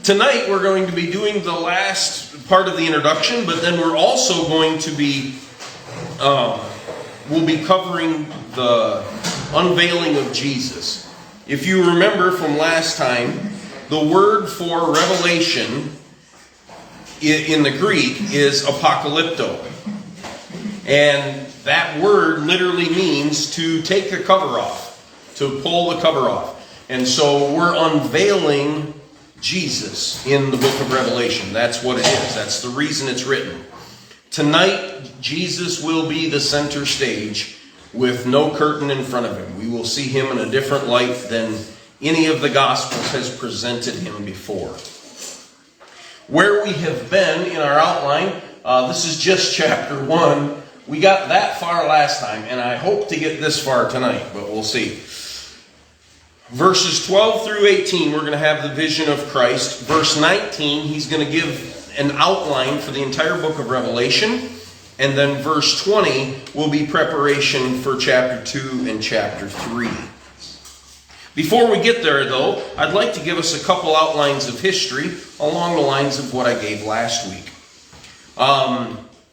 Tonight we're going to be doing the last part of the introduction, but then we're also going to be, we'll be covering the unveiling of Jesus. If you remember from last time, the word for revelation in the Greek is apocalypto. And that word literally means to take the cover off, to pull the cover off. And so we're unveiling Jesus in the book of Revelation. That's what it is. That's the reason it's written. Tonight, Jesus will be the center stage with no curtain in front of him. We will see him in a different light than any of the Gospels has presented him before. Where we have been in our outline, this is just chapter 1. We got that far last time, and I hope to get this far tonight, but we'll see. Verses 12 through 18, we're going to have the vision of Christ. Verse 19, he's going to give an outline for the entire book of Revelation. And then verse 20 will be preparation for chapter 2 and chapter 3. Before we get there, though, I'd like to give us a couple outlines of history along the lines of what I gave last week.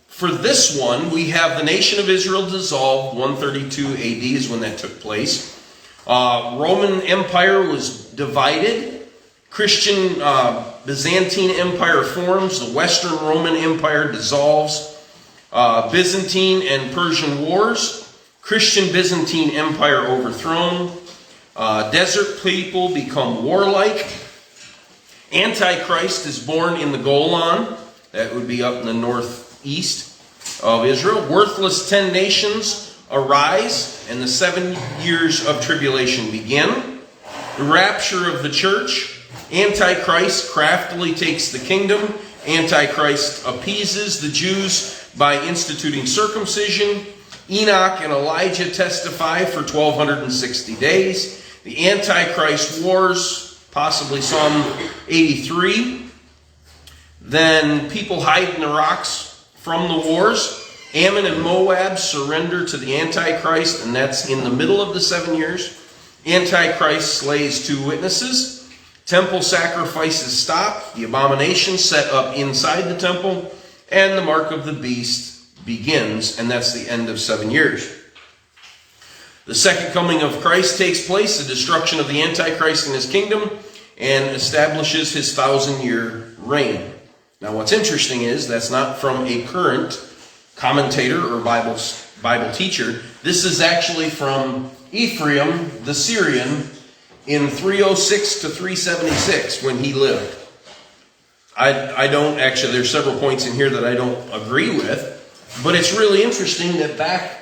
For this one, we have the nation of Israel dissolved. 132 AD is when that took place. Roman Empire was divided. Christian Byzantine Empire forms. The Western Roman Empire dissolves. Byzantine and Persian wars. Christian Byzantine Empire overthrown. Desert people become warlike. Antichrist is born in the Golan. That would be up in the northeast of Israel. Worthless 10 nations arise, and the 7 years of tribulation begin. The rapture of the church. Antichrist craftily takes the kingdom. Antichrist appeases the Jews by instituting circumcision. Enoch and Elijah testify for 1260 days. The Antichrist wars, possibly Psalm 83. Then people hide in the rocks from the wars. Ammon and Moab surrender to the Antichrist, and that's in the middle of the 7 years. Antichrist slays 2 witnesses. Temple sacrifices stop. The abomination set up inside the temple. And the mark of the beast begins, and that's the end of 7 years. The second coming of Christ takes place, the destruction of the Antichrist and his kingdom, and establishes his 1,000-year reign. Now what's interesting is that's not from a current commentator or Bible teacher. This is actually from Ephraim the Syrian in 306 to 376 when he lived. I don't actually, there's several points in here that I don't agree with, but it's really interesting that back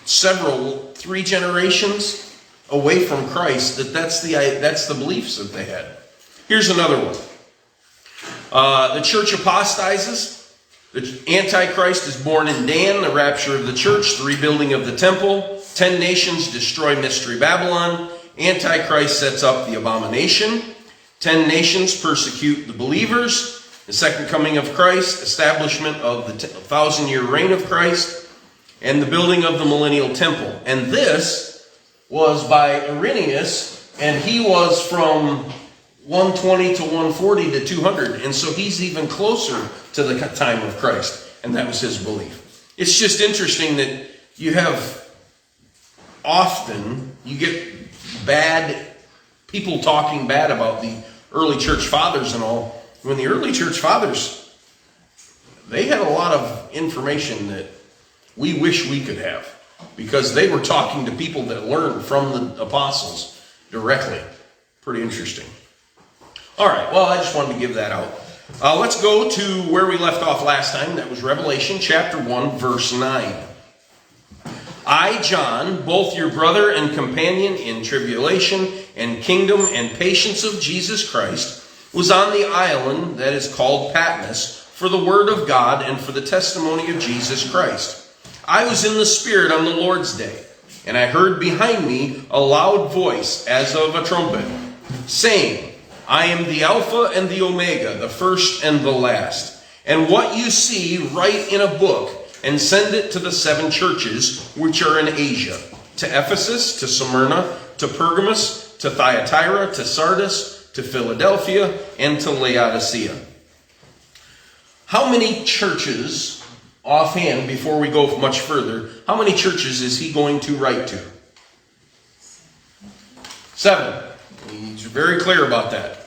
3 generations away from Christ, that's the beliefs that they had. Here's another one. The church apostatizes. The Antichrist is born in Dan, the rapture of the church, the rebuilding of the temple. 10 nations destroy Mystery Babylon. Antichrist sets up the abomination. 10 nations persecute the believers. The second coming of Christ, establishment of the 1,000-year reign of Christ, and the building of the millennial temple. And this was by Irenaeus, and he was from 120 to 140 to 200. And so he's even closer to the time of Christ. And that was his belief. It's just interesting that you get bad people talking bad about the early church fathers and all. When the early church fathers, they had a lot of information that we wish we could have. Because they were talking to people that learned from the apostles directly. Pretty interesting. All right, well, I just wanted to give that out. Let's go to where we left off last time. That was Revelation chapter 1, verse 9. I, John, both your brother and companion in tribulation and kingdom and patience of Jesus Christ, was on the island that is called Patmos for the word of God and for the testimony of Jesus Christ. I was in the Spirit on the Lord's day, and I heard behind me a loud voice as of a trumpet, saying, I am the Alpha and the Omega, the first and the last. And what you see, write in a book and send it to the 7 churches which are in Asia, to Ephesus, to Smyrna, to Pergamos, to Thyatira, to Sardis, to Philadelphia, and to Laodicea. How many churches, offhand, before we go much further, how many churches is he going to write to? 7. He's very clear about that.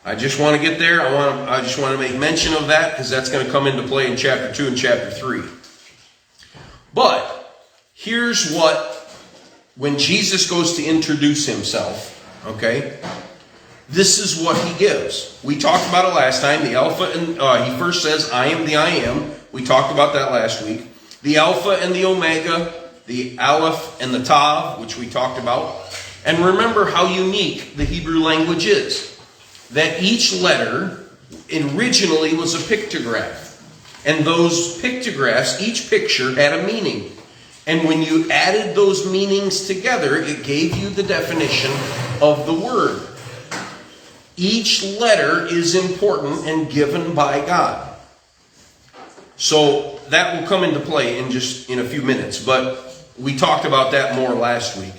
I just want to get there. I just want to make mention of that because that's going to come into play in chapter 2 and chapter 3. But here's what, when Jesus goes to introduce himself, okay, this is what he gives. We talked about it last time. The Alpha and he first says, I am the I am. We talked about that last week. The Alpha and the Omega, the Aleph and the Tav, which we talked about. And remember how unique the Hebrew language is. That each letter originally was a pictograph. And those pictographs, each picture had a meaning. And when you added those meanings together, it gave you the definition of the word. Each letter is important and given by God. So that will come into play in a few minutes. But we talked about that more last week.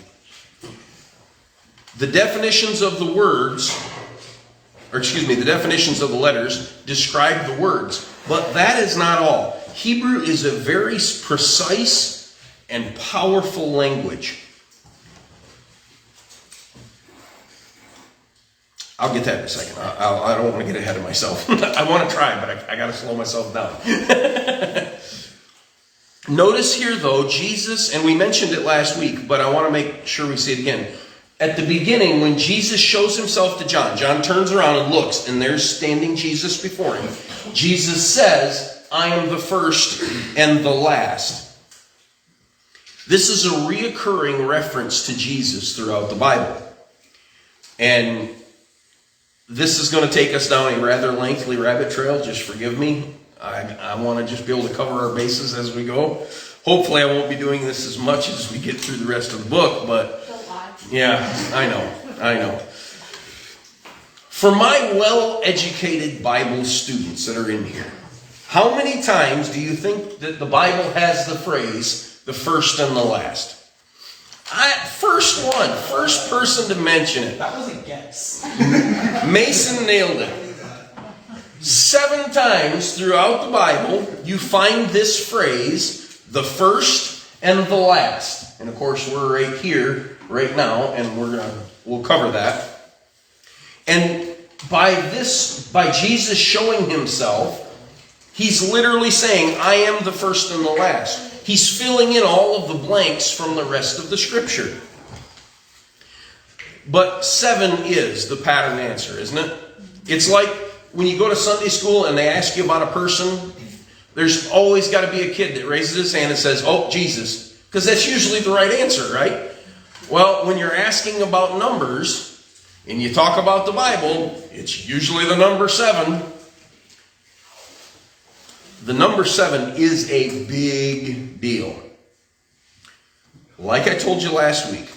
The definitions of the words, the definitions of the letters describe the words. But that is not all. Hebrew is a very precise and powerful language. I'll get that in a second. I don't want to get ahead of myself. I want to try, but I got to slow myself down. Notice here, though, Jesus, and we mentioned it last week, but I want to make sure we see it again. At the beginning, when Jesus shows himself to John, John turns around and looks, and there's standing Jesus before him. Jesus says, I am the first and the last. This is a reoccurring reference to Jesus throughout the Bible. And this is going to take us down a rather lengthy rabbit trail. Just forgive me. I want to just be able to cover our bases as we go. Hopefully I won't be doing this as much as we get through the rest of the book, but yeah, I know. For my well-educated Bible students that are in here, how many times do you think that the Bible has the phrase, the first and the last? First person to mention it. That was a guess. Mason nailed it. 7 times throughout the Bible, you find this phrase, the first and the last. And of course, we're right here, right now, and we'll cover that. And by Jesus showing himself, he's literally saying, I am the first and the last. He's filling in all of the blanks from the rest of the scripture. But 7 is the pattern answer, isn't it? It's like when you go to Sunday school and they ask you about a person, there's always got to be a kid that raises his hand and says, oh, Jesus. Because that's usually the right answer, right? Well, when you're asking about numbers and you talk about the Bible, it's usually the number 7. The number 7 is a big deal. Like I told you last week,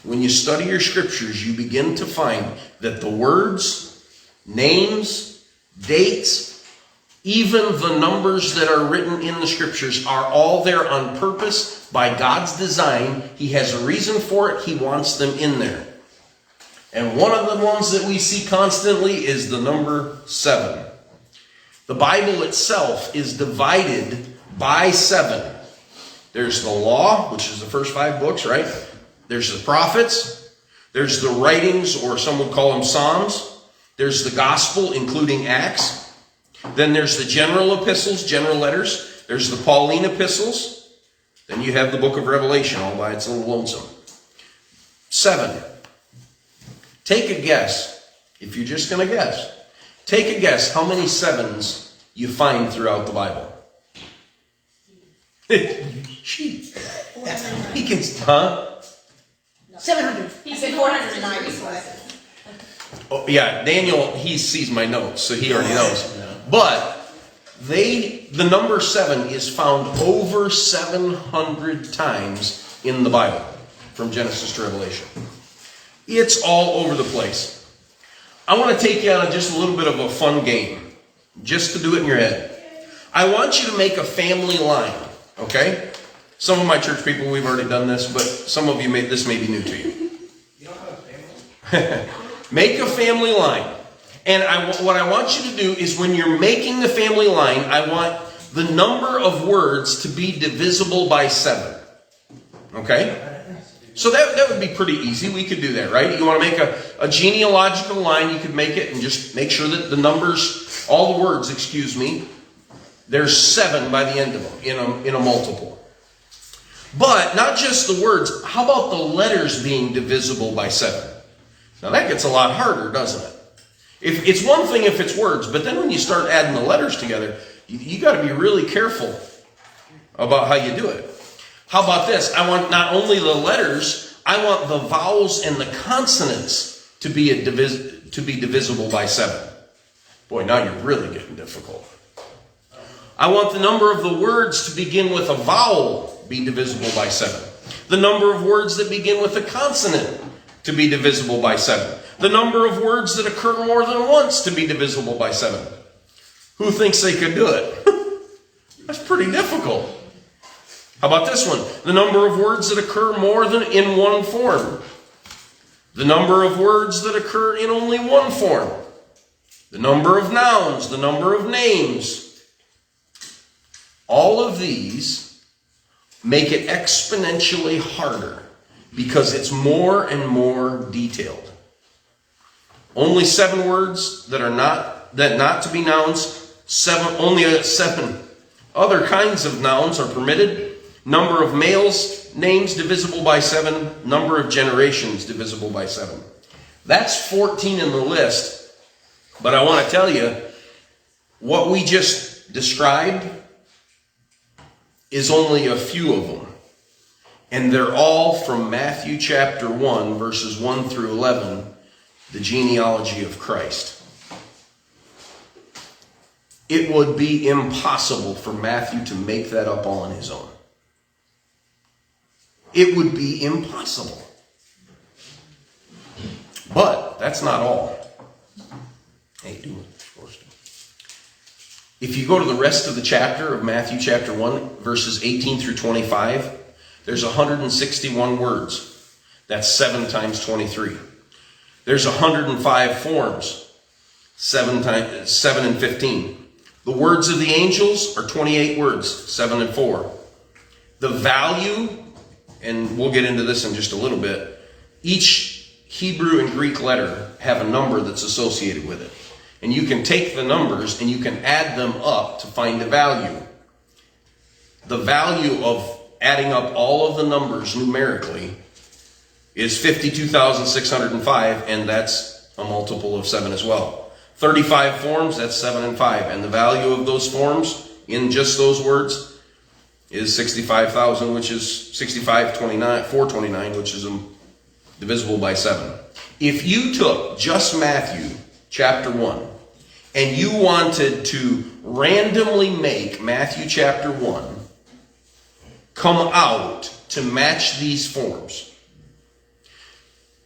when you study your scriptures, you begin to find that the words, names, dates, even the numbers that are written in the scriptures are all there on purpose by God's design. He has a reason for it. He wants them in there. And one of the ones that we see constantly is the number 7. The Bible itself is divided by 7. There's the law, which is the first 5 books, right? There's the prophets. There's the writings, or some would call them Psalms. There's the gospel, including Acts. Then there's the general epistles, general letters. There's the Pauline epistles. Then you have the book of Revelation all by its little lonesome. 7. Take a guess. If you're just going to guess. Take a guess how many 7s you find throughout the Bible. Gee. He can, huh? 700. He said 490. Oh, yeah, Daniel, he sees my notes, so he already knows. But the number 7 is found over 700 times in the Bible, from Genesis to Revelation. It's all over the place. I want to take you on just a little bit of a fun game, just to do it in your head. I want you to make a family line, okay? Some of my church people, we've already done this, but some of you, this may be new to you. You don't have a family? Make a family line. And what I want you to do is when you're making the family line, I want the number of words to be divisible by 7. Okay? So that would be pretty easy. We could do that, right? You want to make a genealogical line, you could make it and just make sure that the numbers, all the words, there's 7 by the end of them in a multiple. But not just the words, how about the letters being divisible by 7? Now that gets a lot harder, doesn't it? If it's one thing if it's words, but then when you start adding the letters together, you got to be really careful about how you do it. How about this? I want not only the letters, I want the vowels and the consonants to be divisible by 7. Boy, now you're really getting difficult. I want the number of the words to begin with a vowel be divisible by 7. The number of words that begin with a consonant to be divisible by 7. The number of words that occur more than once to be divisible by 7. Who thinks they could do it? That's pretty difficult. How about this one? The number of words that occur more than in one form. The number of words that occur in only one form. The number of nouns, the number of names. All of these make it exponentially harder because it's more and more detailed. Only 7 words that are not to be nouns. Only 7 other kinds of nouns are permitted. Number of males, names divisible by 7. Number of generations divisible by 7. That's 14 in the list. But I want to tell you, what we just described is only a few of them. And they're all from Matthew chapter 1, verses 1 through 11, the genealogy of Christ. It would be impossible for Matthew to make that up all on his own. It would be impossible. But that's not all. Hey, do what you're supposed to. If you go to the rest of the chapter of Matthew chapter 1, verses 18 through 25, there's 161 words. That's 7 times 23. There's 105 forms. 7 and 15. The words of the angels are 28 words. 7 and 4. The value, and we'll get into this in just a little bit, each Hebrew and Greek letter have a number that's associated with it. And you can take the numbers and you can add them up to find a value. The value of adding up all of the numbers numerically is 52,605, and that's a multiple of 7 as well. 35 forms, that's 7 and 5. And the value of those forms in just those words is 65,000, which is 429, which is divisible by 7. If you took just Matthew chapter 1 and you wanted to randomly make Matthew chapter 1 come out to match these forms,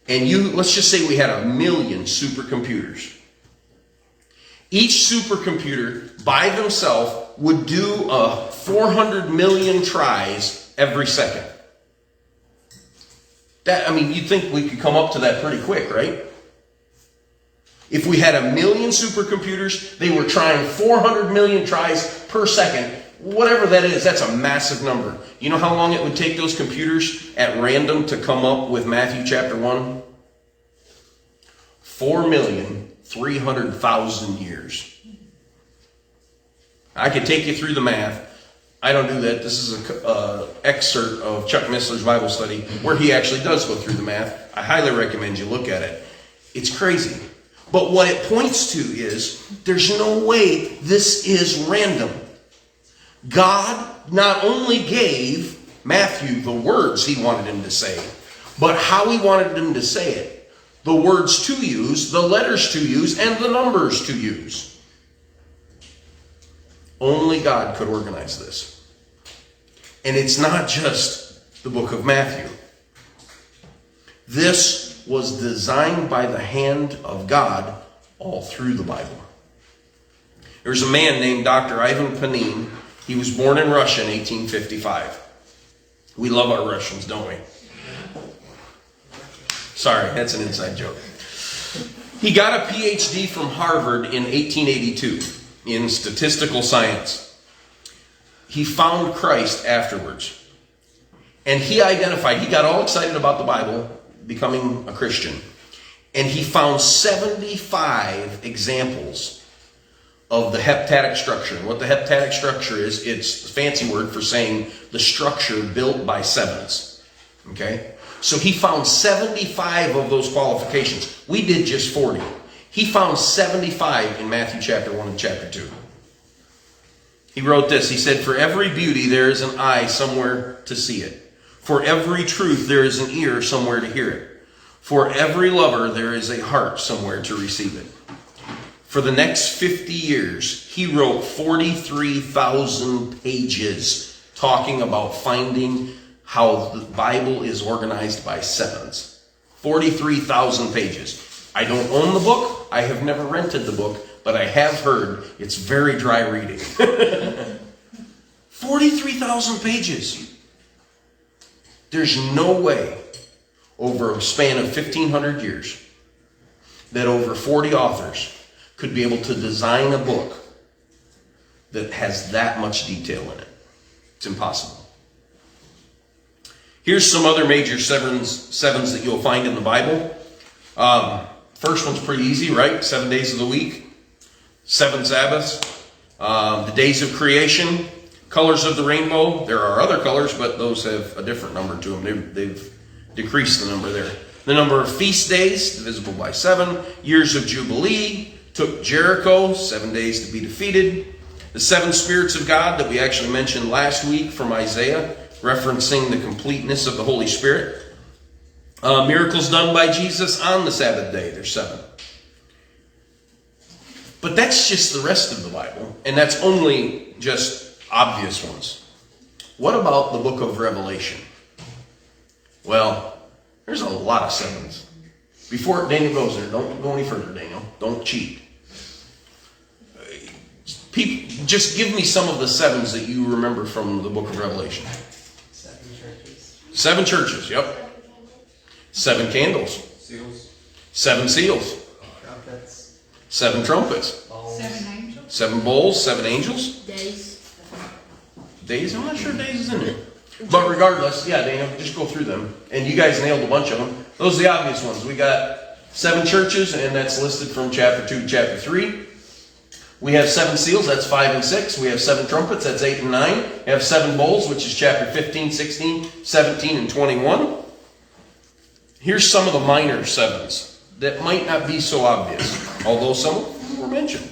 and let's just say we had 1 million supercomputers. Each supercomputer by themselves would do 400 million tries every second. You'd think we could come up to that pretty quick, right? If we had 1 million supercomputers, they were trying 400 million tries per second. Whatever that is, that's a massive number. You know how long it would take those computers at random to come up with Matthew chapter 1? 4,300,000 years. I could take you through the math. I don't do that. This is an excerpt of Chuck Missler's Bible study where he actually does go through the math. I highly recommend you look at it. It's crazy. But what it points to is there's no way this is random. God not only gave Matthew the words he wanted him to say, but how he wanted him to say it. The words to use, the letters to use, and the numbers to use. Only God could organize this. And it's not just the book of Matthew. This was designed by the hand of God all through the Bible. There's a man named Dr. Ivan Panin. He was born in Russia in 1855. We love our Russians, don't we? Sorry, that's an inside joke. He got a PhD from Harvard in 1882 in statistical science. He found Christ afterwards. And he got all excited about the Bible, becoming a Christian. And he found 75 examples of the heptadic structure. What the heptadic structure is, it's a fancy word for saying the structure built by sevens. Okay? So he found 75 of those qualifications. We did just 40. He found 75 in Matthew chapter 1 and chapter 2. He wrote this. He said, "For every beauty there is an eye somewhere to see it. For every truth there is an ear somewhere to hear it. For every lover there is a heart somewhere to receive it." For the next 50 years, he wrote 43,000 pages talking about finding how the Bible is organized by sevens. 43,000 pages. I don't own the book. I have never rented the book, but I have heard it's very dry reading. 43,000 pages. There's no way over a span of 1,500 years that over 40 authors could be able to design a book that has that much detail in it. It's impossible. Here's some other major sevens that you'll find in the Bible. First one's pretty easy, right? 7 days of the week, 7 Sabbaths, the days of creation, colors of the rainbow. There are other colors, but those have a different number to them. They've decreased the number there. The number of feast days, divisible by 7. Years of Jubilee, took Jericho, 7 days to be defeated. The 7 spirits of God that we actually mentioned last week from Isaiah, referencing the completeness of the Holy Spirit. Miracles done by Jesus on the Sabbath day. There's 7. But that's just the rest of the Bible, and that's only just obvious ones. What about the book of Revelation? Well, there's a lot of sevens. Before Daniel goes there, don't go any further, Daniel. Don't cheat. People, just give me some of the sevens that you remember from the book of Revelation. 7 churches. 7 churches, yep. 7 candles. Seals. 7 seals. Trumpets. 7 trumpets. Bowls. 7 angels. 7 bowls, 7 angels. Days. Days, I'm not sure days is in there. But regardless, yeah, Daniel, just go through them. And you guys nailed a bunch of them. Those are the obvious ones. We got 7 churches, and that's listed from chapter 2 to chapter 3. We have 7 seals, that's 5 and 6. We have 7 trumpets, that's 8 and 9. We have 7 bowls, which is chapter 15, 16, 17, and 21. Here's some of the minor sevens that might not be so obvious, although some of them were mentioned.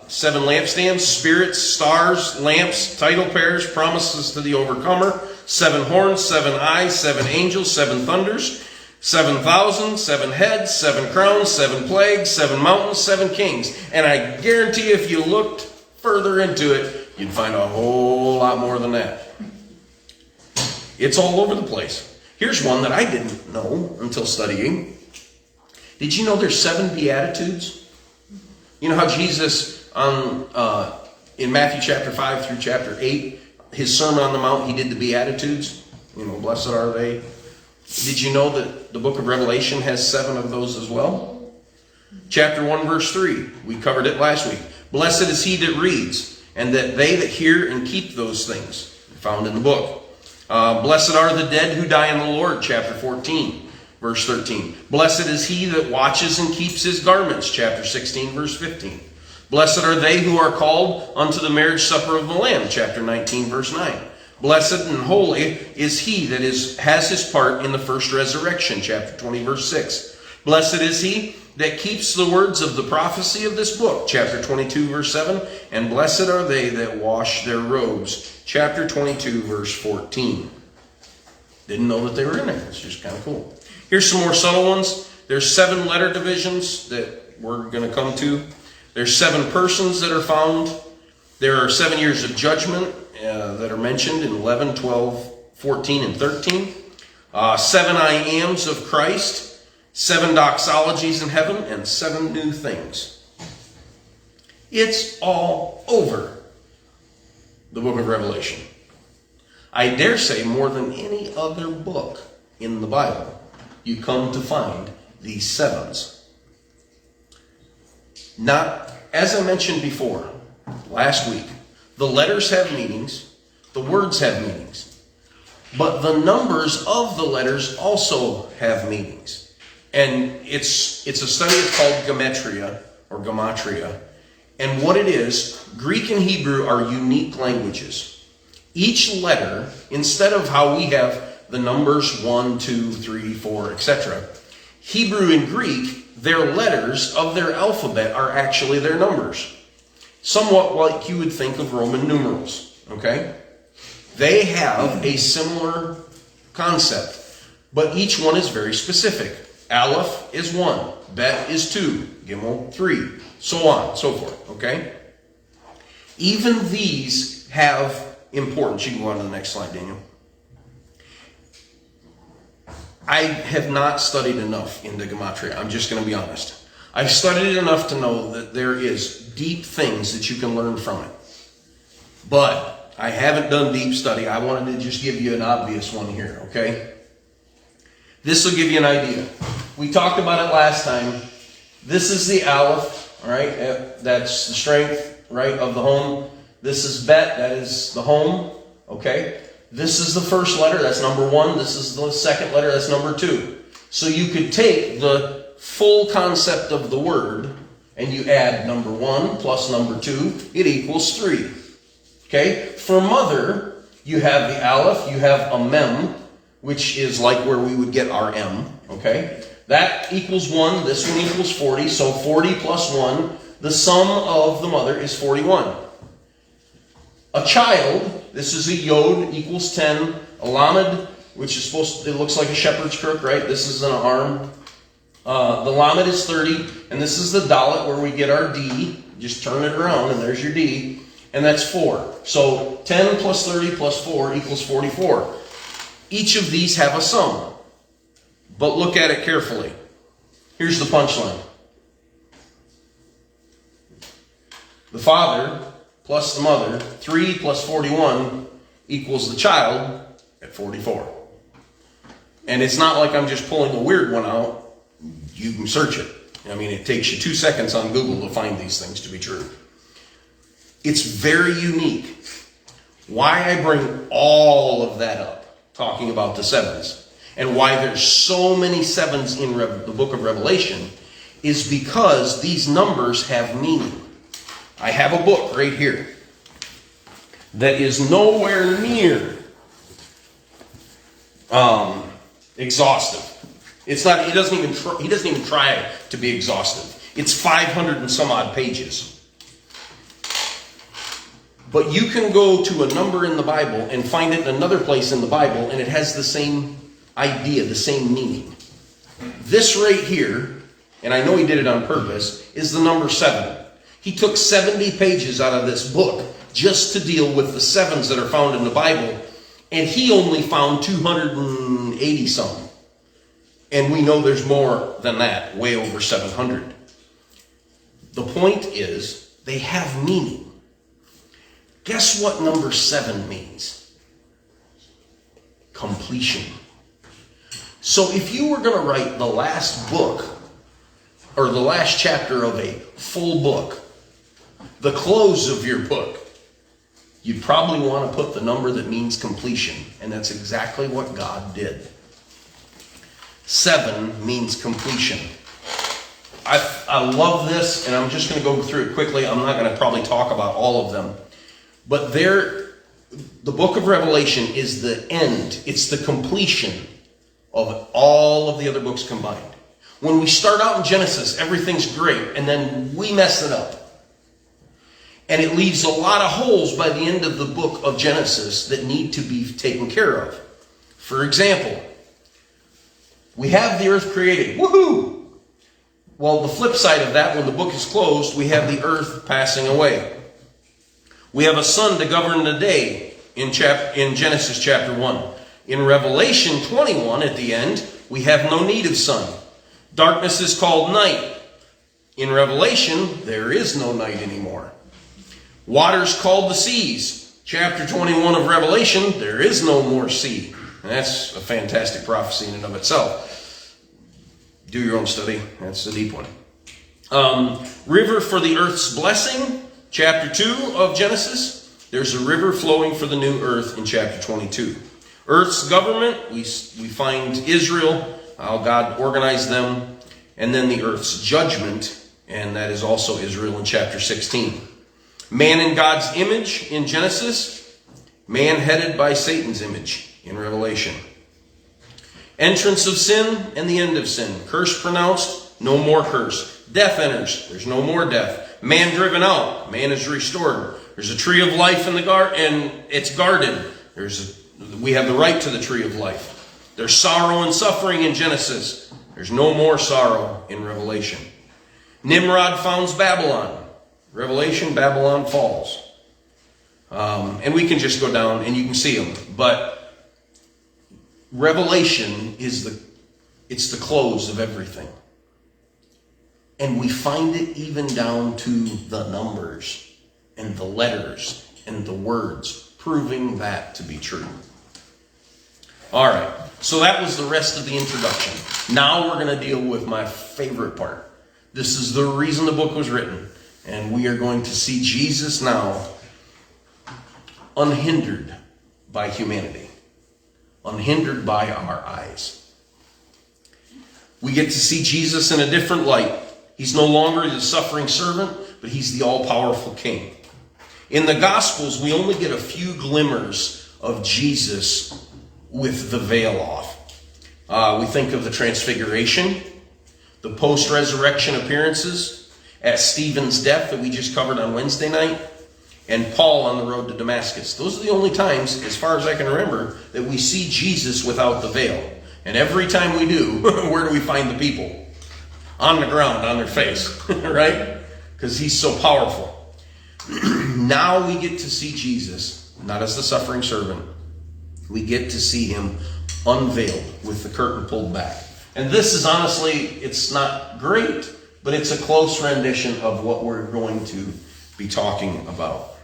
7 lampstands, spirits, stars, lamps, title pairs, promises to the overcomer, 7 horns, 7 eyes, 7 angels, 7 thunders, 7,000, 7 heads, 7 crowns, 7 plagues, 7 mountains, 7 kings. And I guarantee if you looked further into it, you'd find a whole lot more than that. It's all over the place. Here's one that I didn't know until studying. Did you know there's 7 Beatitudes? You know how Jesus in Matthew chapter 5 through chapter 8, his Sermon on the Mount, he did the Beatitudes. You know, blessed are they. Did you know that the book of Revelation has 7 of those as well? Chapter 1, verse 3. We covered it last week. Blessed is he that reads, and that they that hear and keep those things. Found in the book. Blessed are the dead who die in the Lord. Chapter 14, verse 13. Blessed is he that watches and keeps his garments. Chapter 16, verse 15. Blessed are they who are called unto the marriage supper of the Lamb. Chapter 19, verse 9. Blessed and holy is he that has his part in the first resurrection. Chapter 20, verse 6. Blessed is he that keeps the words of the prophecy of this book. Chapter 22, verse 7. And blessed are they that wash their robes. Chapter 22, verse 14. Didn't know that they were in there. It's just kind of cool. Here's some more subtle ones. There's 7 letter divisions that we're going to come to. There's 7 persons that are found. There are 7 years of judgment that are mentioned in 11, 12, 14, and 13. 7 I ams of Christ. 7 doxologies in heaven. And 7 new things. It's all over the book of Revelation. I dare say more than any other book in the Bible you come to find these sevens. Not, as I mentioned before, last week, the letters have meanings, the words have meanings, but the numbers of the letters also have meanings. And it's a study that's called gematria, or gematria. And what it is, Greek and Hebrew are unique languages. Each letter, instead of how we have the numbers 1, 2, 3, 4, etc., Hebrew and Greek, their letters of their alphabet are actually their numbers. Somewhat like you would think of Roman numerals, okay? They have a similar concept, but each one is very specific. Aleph is 1, Bet is 2, Gimel 3, so on, so forth, okay? Even these have importance. You can go on to the next slide, Daniel. I have not studied enough into gematria. I'm just going to be honest. I've studied it enough to know that there is deep things that you can learn from it. But I haven't done deep study. I wanted to just give you an obvious one here, okay? This will give you an idea. We talked about it last time. This is the Aleph, all right? That's the strength, right, of the home. This is Bet, that is the home, okay? This is the first letter, that's number 1. This is the second letter, that's number 2. So you could take the full concept of the word and you add number 1 plus number 2, it equals 3. Okay? For mother, you have the Aleph, you have a Mem, which is like where we would get our M, okay? That equals 1, this one equals 40, so 40 plus 1, the sum of the mother is 41. A child, this is a Yod, equals 10. A Lamed, which is it looks like a shepherd's crook, right? This is an arm. The Lamed is 30, and this is the Dalet where we get our D. Just turn it around, and there's your D. And that's 4. So 10 plus 30 plus 4 equals 44. Each of these have a sum. But look at it carefully. Here's the punchline. The father plus the mother, 3 plus 41 equals the child at 44. And it's not like I'm just pulling a weird one out. You can search it. I mean, it takes you 2 seconds on Google to find these things to be true. It's very unique. Why I bring all of that up, talking about the sevens, and why there's so many sevens in the book of Revelation, is because these numbers have meaning. I have a book right here that is nowhere near exhaustive. It's not. He doesn't even try to be exhaustive. It's 500 and some odd pages. But you can go to a number in the Bible and find it in another place in the Bible, and it has the same idea, the same meaning. This right here, and I know he did it on purpose, is the number 7. He took 70 pages out of this book just to deal with the sevens that are found in the Bible, and he only found 280 some. And we know there's more than that, way over 700. The point is, they have meaning. Guess what number 7 means? Completion. So if you were going to write the last book, or the last chapter of a full book, the close of your book, you'd probably want to put the number that means completion. And that's exactly what God did. 7 means completion. I love this, and I'm just going to go through it quickly. I'm not going to probably talk about all of them. But the book of Revelation is the end. It's the completion of all of the other books combined. When we start out in Genesis, everything's great, and then we mess it up. And it leaves a lot of holes by the end of the book of Genesis that need to be taken care of. For example, we have the earth created. Woohoo! Well, the flip side of that, when the book is closed, we have the earth passing away. We have a sun to govern the day in Genesis chapter 1. In Revelation 21, at the end, we have no need of sun. Darkness is called night. In Revelation, there is no night anymore. Water's called the seas. Chapter 21 of Revelation, there is no more sea. And that's a fantastic prophecy in and of itself. Do your own study. That's a deep one. River for the earth's blessing, chapter 2 of Genesis. There's a river flowing for the new earth in chapter 22. Earth's government, we find Israel, how God organized them, and then the earth's judgment, and that is also Israel in chapter 16. Man in God's image in Genesis, man headed by Satan's image in Revelation. Entrance of sin and the end of sin. Curse pronounced, no more curse. Death enters, there's no more death. Man driven out, man is restored. There's a tree of life in the garden, and it's guarded. We have the right to the tree of life. There's sorrow and suffering in Genesis. There's no more sorrow in Revelation. Nimrod founds Babylon. Revelation, Babylon falls. And we can just go down and you can see them. But Revelation it's the close of everything. And we find it even down to the numbers and the letters and the words, proving that to be true. All right, so that was the rest of the introduction. Now we're going to deal with my favorite part. This is the reason the book was written. And we are going to see Jesus now unhindered by humanity, unhindered by our eyes. We get to see Jesus in a different light. He's no longer the suffering servant, but he's the all-powerful king. In the Gospels, we only get a few glimmers of Jesus with the veil off. We think of the Transfiguration, the post-resurrection appearances, at Stephen's death that we just covered on Wednesday night, and Paul on the road to Damascus. Those are the only times, as far as I can remember, that we see Jesus without the veil. And every time we do, where do we find the people? On the ground, on their face, right? Because he's so powerful. Now we get to see Jesus, not as the suffering servant. We get to see him unveiled with the curtain pulled back. And this is honestly, it's not great, but it's a close rendition of what we're going to be talking about.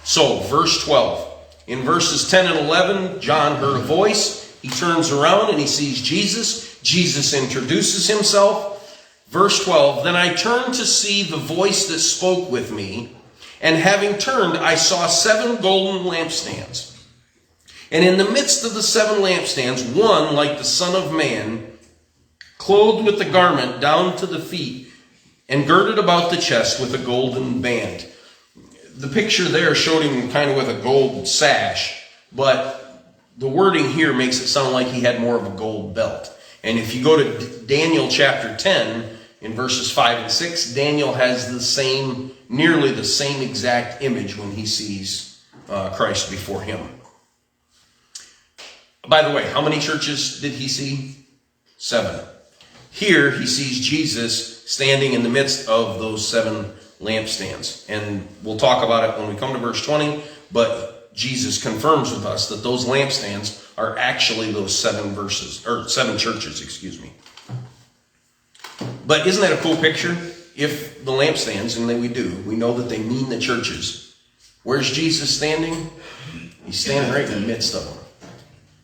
So, verse 12. In verses 10 and 11, John heard a voice. He turns around and he sees Jesus. Jesus introduces himself. Verse 12, then I turned to see the voice that spoke with me, and having turned, I saw 7 golden lampstands. And in the midst of the 7 lampstands, one like the Son of Man, clothed with the garment down to the feet, and girded about the chest with a golden band. The picture there showed him kind of with a gold sash, but the wording here makes it sound like he had more of a gold belt. And if you go to Daniel chapter 10, in verses 5 and 6, Daniel has nearly the same exact image when he sees Christ before him. By the way, how many churches did he see? 7. Here he sees Jesus standing in the midst of those 7 lampstands. And we'll talk about it when we come to verse 20, but Jesus confirms with us that those lampstands are actually those 7 churches, excuse me. But isn't that a cool picture? If the lampstands, and we know that they mean the churches. Where's Jesus standing? He's standing right in the midst of them.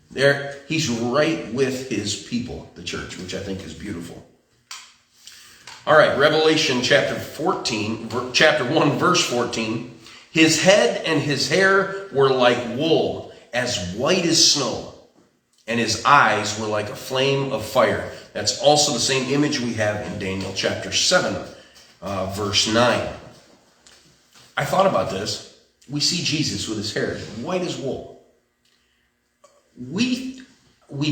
There, he's right with his people, the church, which I think is beautiful. All right, Revelation chapter 1, verse 14. His head and his hair were like wool, as white as snow, and his eyes were like a flame of fire. That's also the same image we have in Daniel chapter 7, verse 9. I thought about this. We see Jesus with his hair white as wool. We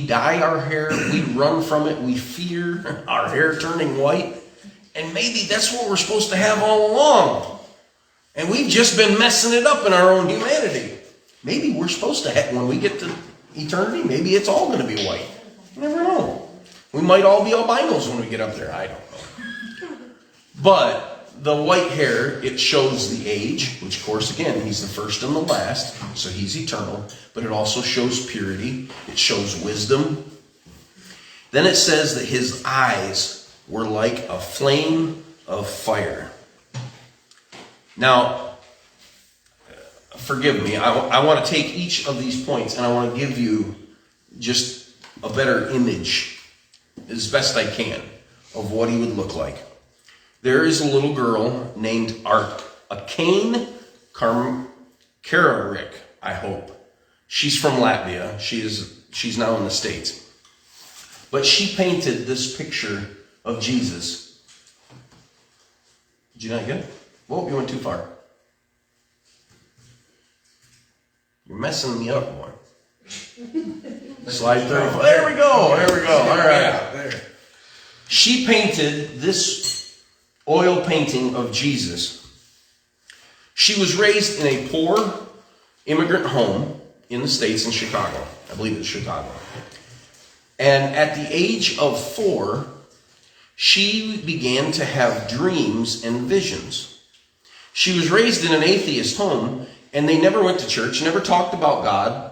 dye our hair, we run from it, we fear our hair turning white, and maybe that's what we're supposed to have all along. And we've just been messing it up in our own humanity. Maybe we're supposed to have, when we get to eternity, maybe it's all going to be white. You never know. We might all be albinos when we get up there. I don't know. But the white hair, it shows the age, which of course, again, he's the first and the last, so he's eternal. But it also shows purity. It shows wisdom. Then it says that his eyes were like a flame of fire. Now, forgive me, I want to take each of these points and I want to give you just a better image as best I can of what he would look like. There is a little girl named Akane Kararik, I hope. She's from Latvia. She's now in the States. But she painted this picture of Jesus. Did you not get it? Whoa, you went too far. You're messing me up, boy. Slide 35. There we go. All right. She painted this oil painting of Jesus. She was raised in a poor immigrant home in the States in Chicago. I believe it's Chicago. And at the age of 4, she began to have dreams and visions. She was raised in an atheist home, and they never went to church, never talked about God.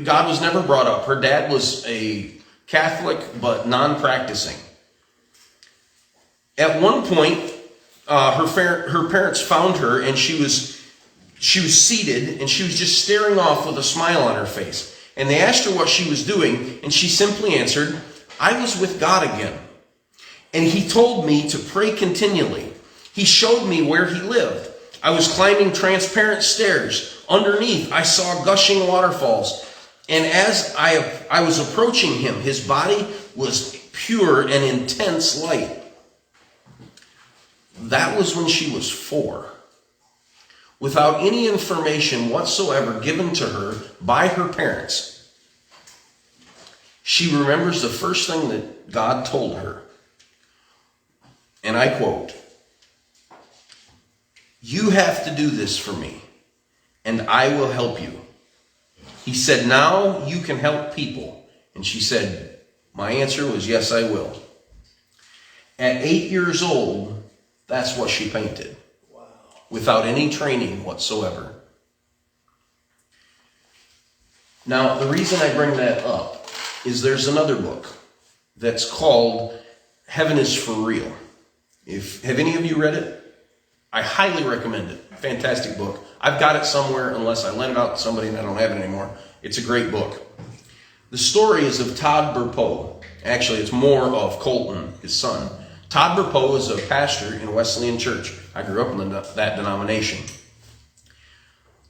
God was never brought up. Her dad was a Catholic, but non-practicing. At one point, her parents found her, and she was seated, and she was just staring off with a smile on her face. And they asked her what she was doing, and she simply answered, "I was with God again. And he told me to pray continually. He showed me where he lived. I was climbing transparent stairs. Underneath, I saw gushing waterfalls. And as I was approaching him, his body was pure and intense light." That was when she was 4. Without any information whatsoever given to her by her parents, she remembers the first thing that God told her. And I quote, "You have to do this for me, and I will help you." He said, "Now you can help people." And she said, my answer was, "Yes, I will." At 8 years old, that's what she painted. Wow. Without any training whatsoever. Now, the reason I bring that up is there's another book that's called Heaven is for Real. Have any of you read it? I highly recommend it. Fantastic book. I've got it somewhere unless I lent it out to somebody and I don't have it anymore. It's a great book. The story is of Todd Burpo. Actually, it's more of Colton, his son. Todd Burpo is a pastor in a Wesleyan church. I grew up in that denomination.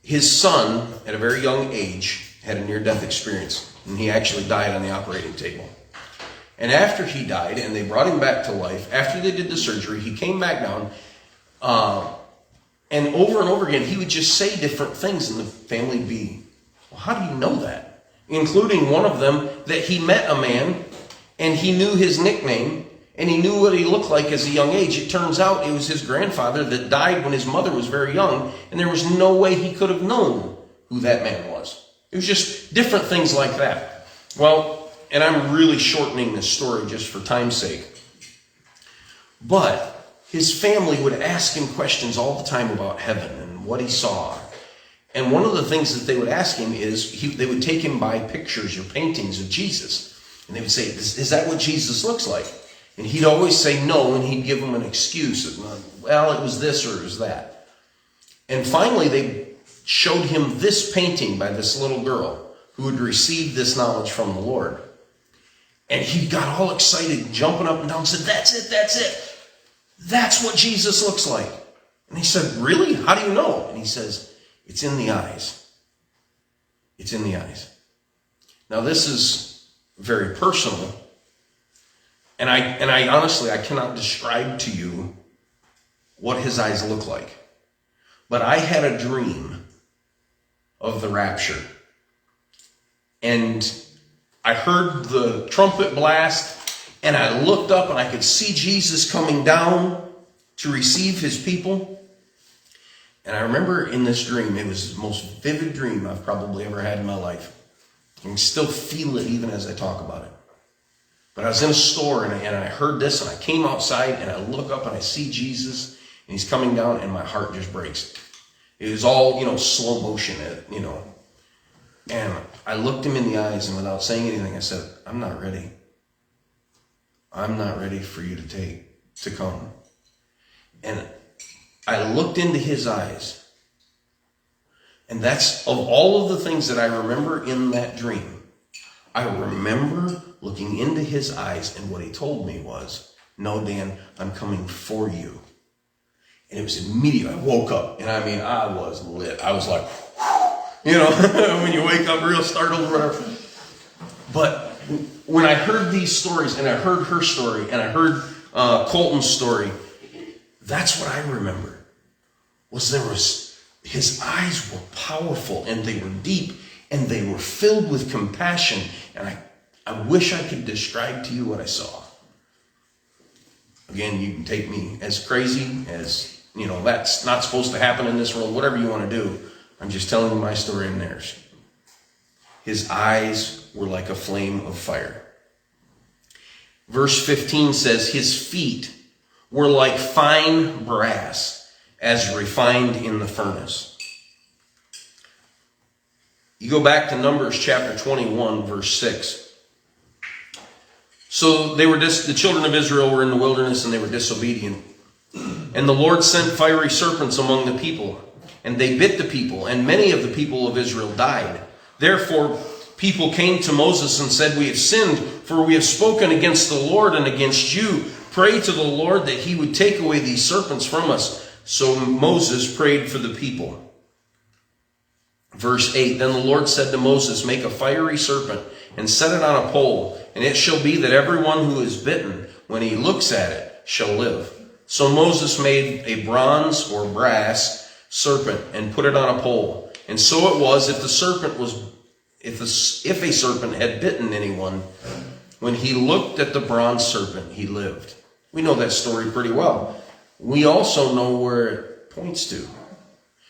His son, at a very young age, had a near-death experience, and he actually died on the operating table. And after he died, and they brought him back to life, after they did the surgery, he came back down, and over again, he would just say different things, and the family would be, "Well, how do you know that?" Including one of them, that he met a man, and he knew his nickname, and he knew what he looked like as a young age. It turns out it was his grandfather that died when his mother was very young, and there was no way he could have known who that man was. It was just different things like that. Well, and I'm really shortening this story just for time's sake. But his family would ask him questions all the time about heaven and what he saw. And one of the things that they would ask him is, they would take him by pictures or paintings of Jesus. And they would say, "Is that what Jesus looks like?" And he'd always say no, and he'd give them an excuse. Well, it was this or it was that. And finally, they showed him this painting by this little girl who had received this knowledge from the Lord. And he got all excited, jumping up and down, and said, "That's it, that's it. That's what Jesus looks like." And he said, "Really? How do you know?" And he says, "It's in the eyes. It's in the eyes." Now, this is very personal. And I honestly, I cannot describe to you what his eyes look like. But I had a dream of the rapture. And I heard the trumpet blast, and I looked up and I could see Jesus coming down to receive his people. And I remember in this dream, it was the most vivid dream I've probably ever had in my life. I can still feel it even as I talk about it. But I was in a store and I heard this, and I came outside and I look up and I see Jesus, and he's coming down, and my heart just breaks. It was all, slow motion, And I looked him in the eyes, and without saying anything, I said, "I'm not ready. I'm not ready for you to come." And I looked into his eyes. And that's, of all of the things that I remember in that dream, I remember looking into his eyes, and what he told me was, "No, Dan, I'm coming for you." And it was immediate. I woke up, and I mean, I was lit. I was like, when you wake up real startled or whatever. But when I heard these stories, and I heard her story, and I heard Colton's story, that's what I remember. His eyes were powerful, and they were deep, and they were filled with compassion. And I wish I could describe to you what I saw. Again, you can take me as crazy as, that's not supposed to happen in this world, whatever you want to do. I'm just telling you my story and theirs. His eyes were like a flame of fire. Verse 15 says, his feet were like fine brass, as refined in the furnace. You go back to Numbers chapter 21, verse 6. So the children of Israel were in the wilderness, and they were disobedient. And the Lord sent fiery serpents among the people, and they bit the people, and many of the people of Israel died. Therefore, people came to Moses and said, "We have sinned, for we have spoken against the Lord and against you. Pray to the Lord that he would take away these serpents from us." So Moses prayed for the people. Verse 8, then the Lord said to Moses, "Make a fiery serpent and set it on a pole, and it shall be that everyone who is bitten, when he looks at it, shall live." So Moses made a bronze or brass serpent and put it on a pole. And so it was, if a serpent had bitten anyone, when he looked at the bronze serpent, he lived. We know that story pretty well. We also know where it points to.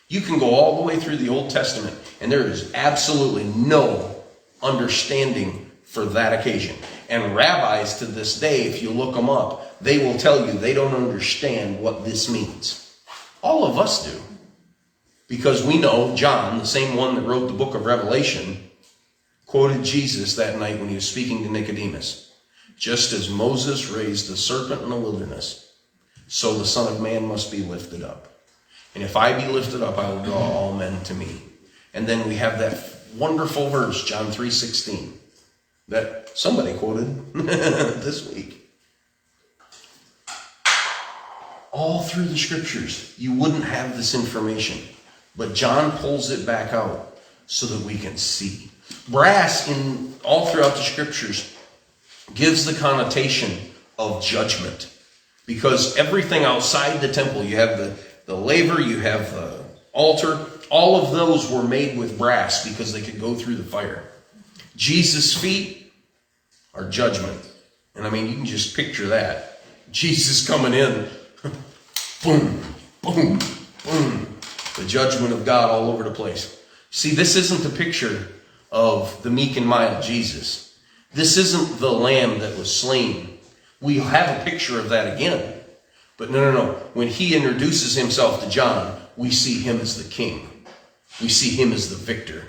You can go all the way through the Old Testament, and there is absolutely no understanding for that occasion. And rabbis to this day, if you look them up, they will tell you they don't understand what this means. All of us do. Because we know John, the same one that wrote the book of Revelation, quoted Jesus that night when he was speaking to Nicodemus. Just as Moses raised the serpent in the wilderness, so the Son of Man must be lifted up. And if I be lifted up, I will draw all men to me. And then we have that wonderful verse, John 3:16, that somebody quoted this week. All through the scriptures, you wouldn't have this information. But John pulls it back out so that we can see. Brass, all throughout the scriptures, gives the connotation of judgment. Because everything outside the temple, you have the laver, you have the altar, all of those were made with brass because they could go through the fire. Jesus' feet are judgment. And I mean, you can just picture that. Jesus coming in, boom, boom, boom. The judgment of God all over the place. See, this isn't a picture of the meek and mild Jesus. This isn't the lamb that was slain. We have a picture of that again. But no. When he introduces himself to John, we see him as the king. We see him as the victor.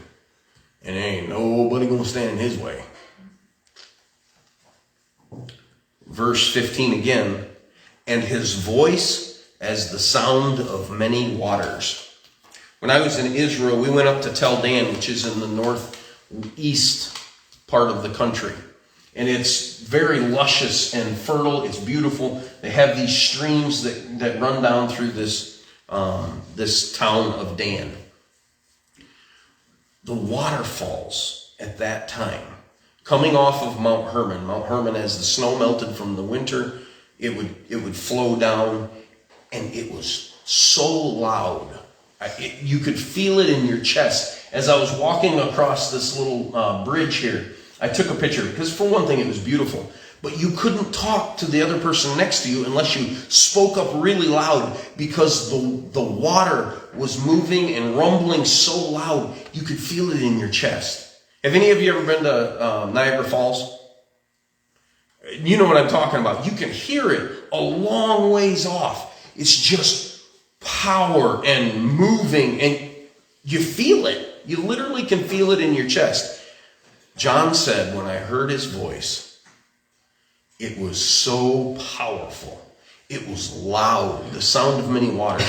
And ain't nobody going to stand in his way. Verse 15 again. And his voice as the sound of many waters. When I was in Israel, we went up to Tel Dan, which is in the northeast part of the country. And it's very luscious and fertile. It's beautiful. They have these streams that run down through this town of Dan. The waterfalls at that time, coming off of Mount Hermon, as the snow melted from the winter, it would flow down, and it was so loud. You could feel it in your chest. As I was walking across this little bridge here, I took a picture because, for one thing, it was beautiful. But you couldn't talk to the other person next to you unless you spoke up really loud, because the water was moving and rumbling so loud you could feel it in your chest. Have any of you ever been to Niagara Falls? You know what I'm talking about. You can hear it a long ways off. It's just power and moving, and you feel it. You literally can feel it in your chest. John said, when I heard his voice, it was so powerful. It was loud, the sound of many waters.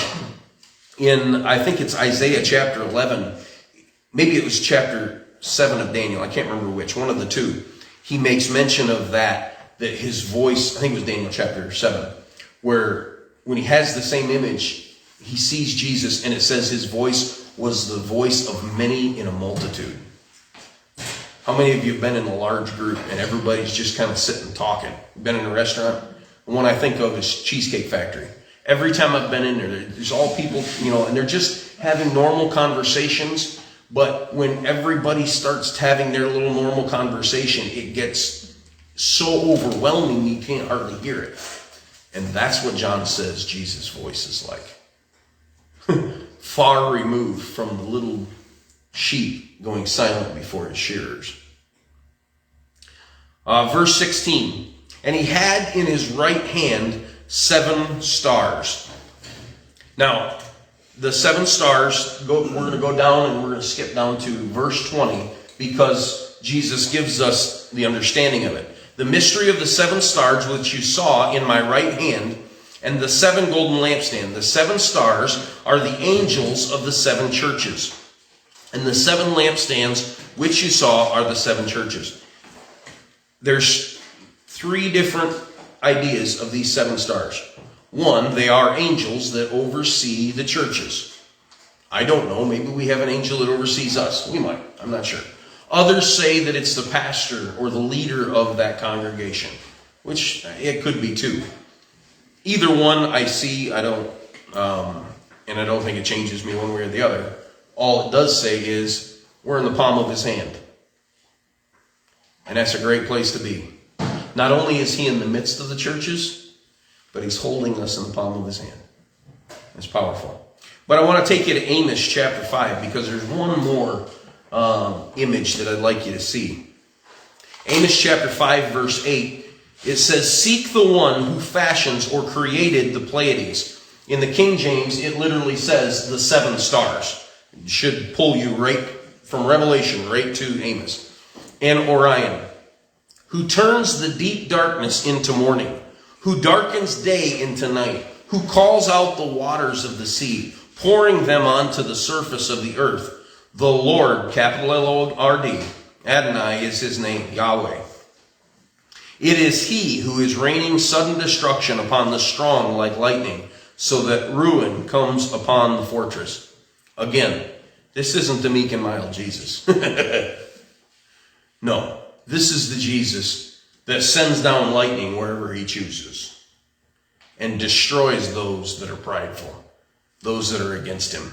I think it's Isaiah chapter 11, maybe it was chapter 7 of Daniel, I can't remember which, one of the two. he makes mention of that his voice, I think it was Daniel chapter 7, where when he has the same image, he sees Jesus, and it says his voice was the voice of many in a multitude. How many of you have been in a large group and everybody's just kind of sitting talking? Been in a restaurant? The one I think of is Cheesecake Factory. Every time I've been in there, there's all people, and they're just having normal conversations. But when everybody starts having their little normal conversation, it gets so overwhelming you can't hardly hear it. And that's what John says Jesus' voice is like. Far removed from the little sheep going silent before his shearers. Verse 16. And he had in his right hand 7 stars. Now, the 7 stars, we're going to go down and we're going to skip down to verse 20 because Jesus gives us the understanding of it. The mystery of the 7 stars which you saw in my right hand and the 7 golden lampstands. The 7 stars are the angels of the 7 churches. And the 7 lampstands which you saw are the 7 churches. There's 3 different ideas of these 7 stars. One, they are angels that oversee the churches. I don't know, maybe we have an angel that oversees us. We might, I'm not sure. Others say that it's the pastor or the leader of that congregation, which it could be too. Either one I see, I don't, and I don't think it changes me one way or the other. All it does say is, we're in the palm of his hand. And that's a great place to be. Not only is he in the midst of the churches, but he's holding us in the palm of his hand. It's powerful. But I want to take you to Amos chapter 5 because there's one more image that I'd like you to see. Amos chapter 5 verse 8, it says, seek the one who fashions or created the Pleiades. In the King James, it literally says the 7 stars. It should pull you right from Revelation right to Amos. And Orion, who turns the deep darkness into morning, who darkens day into night, who calls out the waters of the sea, pouring them onto the surface of the earth. The Lord, capital L-O-R-D, Adonai is his name, Yahweh. It is he who is raining sudden destruction upon the strong like lightning, so that ruin comes upon the fortress. Again, this isn't the meek and mild Jesus. No, this is the Jesus that sends down lightning wherever he chooses and destroys those that are prideful, those that are against him.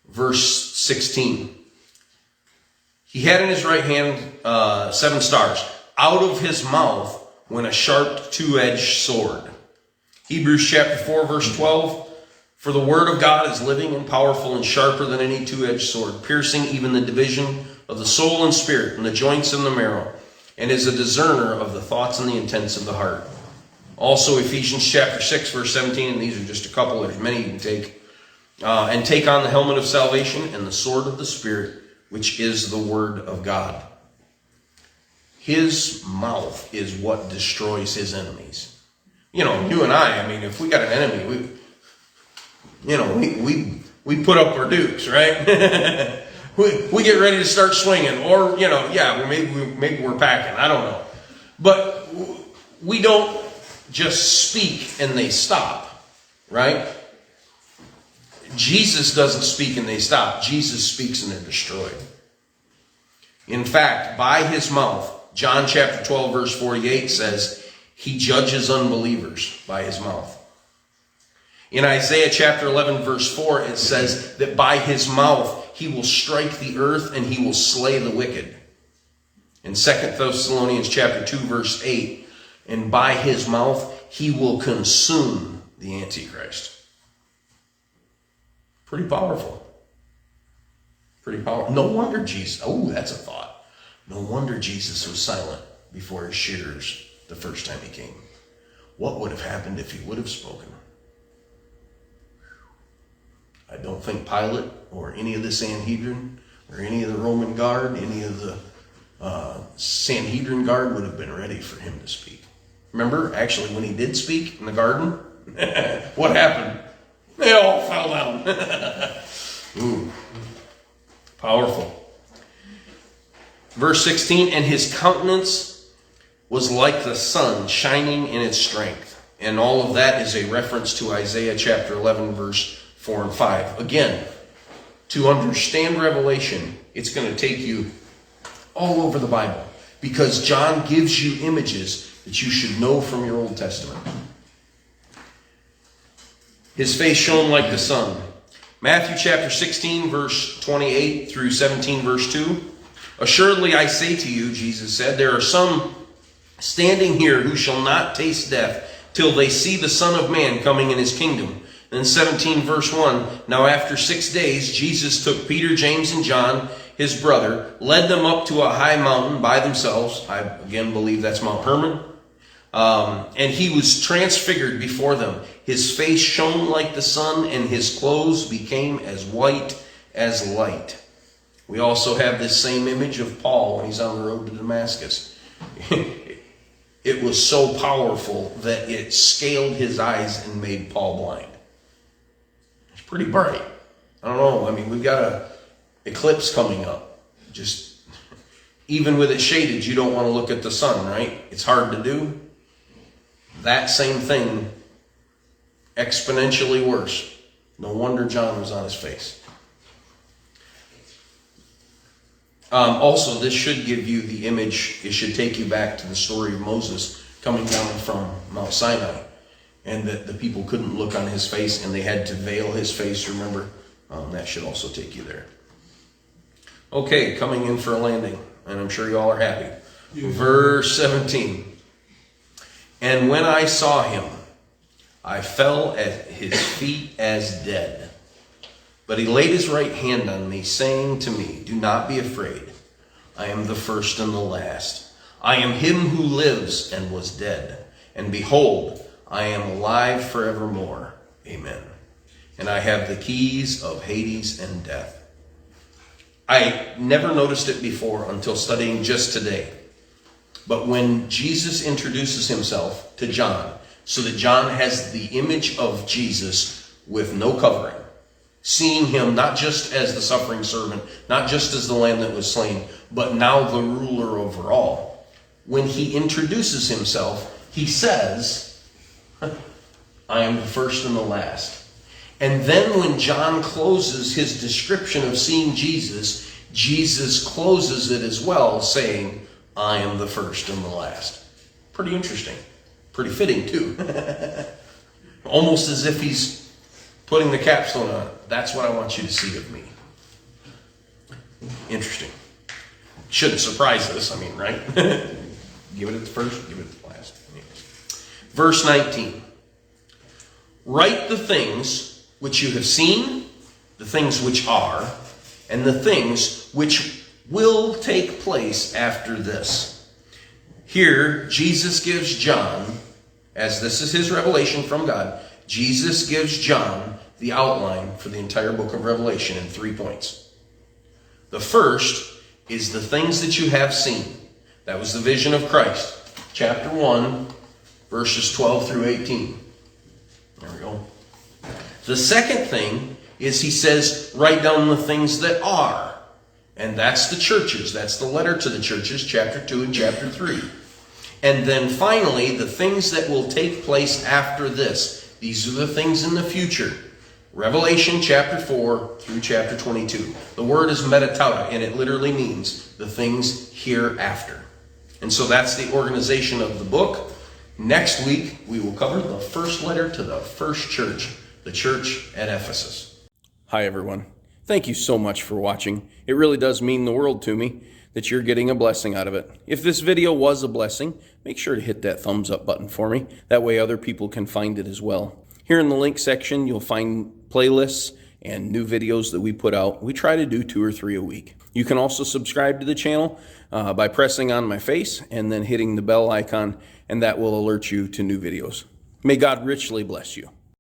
Verse 16. He had in his right hand 7 stars. Out of his mouth went a sharp 2-edged sword. Hebrews chapter 4 verse 12. For the word of God is living and powerful and sharper than any 2-edged sword, piercing even the division of the soul and spirit and the joints and the marrow, and is a discerner of the thoughts and the intents of the heart. Also Ephesians chapter 6 verse 17, and these are just a couple, there's many you can take. And take on the helmet of salvation and the sword of the Spirit, which is the word of God. His mouth is what destroys his enemies. You and I mean, if we got an enemy, we put up our dukes, right? we get ready to start swinging, or maybe we're packing. I don't know, but we don't just speak and they stop, right? Jesus doesn't speak and they stop. Jesus speaks and they're destroyed. In fact, by his mouth, John chapter 12 verse 48 says, he judges unbelievers by his mouth. In Isaiah chapter 11 verse 4, it says that by his mouth he will strike the earth and he will slay the wicked. In 2 Thessalonians chapter 2 verse 8, and by his mouth he will consume the Antichrist. Pretty powerful. Pretty powerful. No wonder Jesus, that's a thought. No wonder Jesus was silent before his shearers the first time he came. What would have happened if he would have spoken? I don't think Pilate or any of the Sanhedrin or any of the Roman guard, any of the Sanhedrin guard would have been ready for him to speak. Remember, actually, when he did speak in the garden, what happened? They all fell down. Ooh, powerful. Verse 16, and his countenance was like the sun shining in its strength. And all of that is a reference to Isaiah chapter 11, verse 4 and 5. Again, to understand Revelation, it's going to take you all over the Bible, because John gives you images that you should know from your Old Testament. His face shone like the sun. Matthew chapter 16, verse 28 through 17, verse 2. Assuredly I say to you, Jesus said, there are some standing here who shall not taste death till they see the Son of Man coming in his kingdom. Then 17 verse 1, now after 6 days, Jesus took Peter, James, and John, his brother, led them up to a high mountain by themselves. I again believe that's Mount Hermon. And he was transfigured before them. His face shone like the sun, and his clothes became as white as light. We also have this same image of Paul when he's on the road to Damascus. It was so powerful that it scaled his eyes and made Paul blind. It's pretty bright. I don't know. I mean, we've got an eclipse coming up. Just, even with it shaded, you don't want to look at the sun, right? It's hard to do. That same thing, exponentially worse. No wonder John was on his face. Also, this should give you the image, it should take you back to the story of Moses coming down from Mount Sinai, and that the people couldn't look on his face and they had to veil his face, remember? That should also take you there. Okay, coming in for a landing, and I'm sure you all are happy. Yeah. Verse 17. And when I saw him, I fell at his feet as dead. But he laid his right hand on me, saying to me, do not be afraid. I am the first and the last. I am him who lives and was dead. And behold, I am alive forevermore. Amen. And I have the keys of Hades and death. I never noticed it before until studying just today. But when Jesus introduces himself to John, so that John has the image of Jesus with no covering, seeing him not just as the suffering servant, not just as the lamb that was slain, but now the ruler over all. When he introduces himself, he says, I am the first and the last. And then when John closes his description of seeing Jesus, Jesus closes it as well, saying, I am the first and the last. Pretty interesting. Pretty fitting, too. Almost as if he's putting the capstone on it. That's what I want you to see of me. Interesting. Shouldn't surprise us, I mean, right? Give it at the first, give it at the last. Verse 19. Write the things which you have seen, the things which are, and the things which will take place after this. Here, Jesus gives John, as this is his revelation from God, Jesus gives John the outline for the entire book of Revelation in 3 points. The first is the things that you have seen. That was the vision of Christ. Chapter 1, verses 12 through 18. There we go. The second thing is he says, write down the things that are. And that's the churches. That's the letter to the churches, chapter 2 and chapter 3. And then finally, the things that will take place after this. These are the things in the future. Revelation chapter 4 through chapter 22. The word is metatauta, and it literally means the things hereafter. And so that's the organization of the book. Next week, we will cover the first letter to the first church, the church at Ephesus. Hi, everyone. Thank you so much for watching. It really does mean the world to me that you're getting a blessing out of it. If this video was a blessing, make sure to hit that thumbs up button for me. That way other people can find it as well. Here in the link section, you'll find playlists and new videos that we put out. We try to do 2 or 3 a week. You can also subscribe to the channel by pressing on my face and then hitting the bell icon, and that will alert you to new videos. May God richly bless you.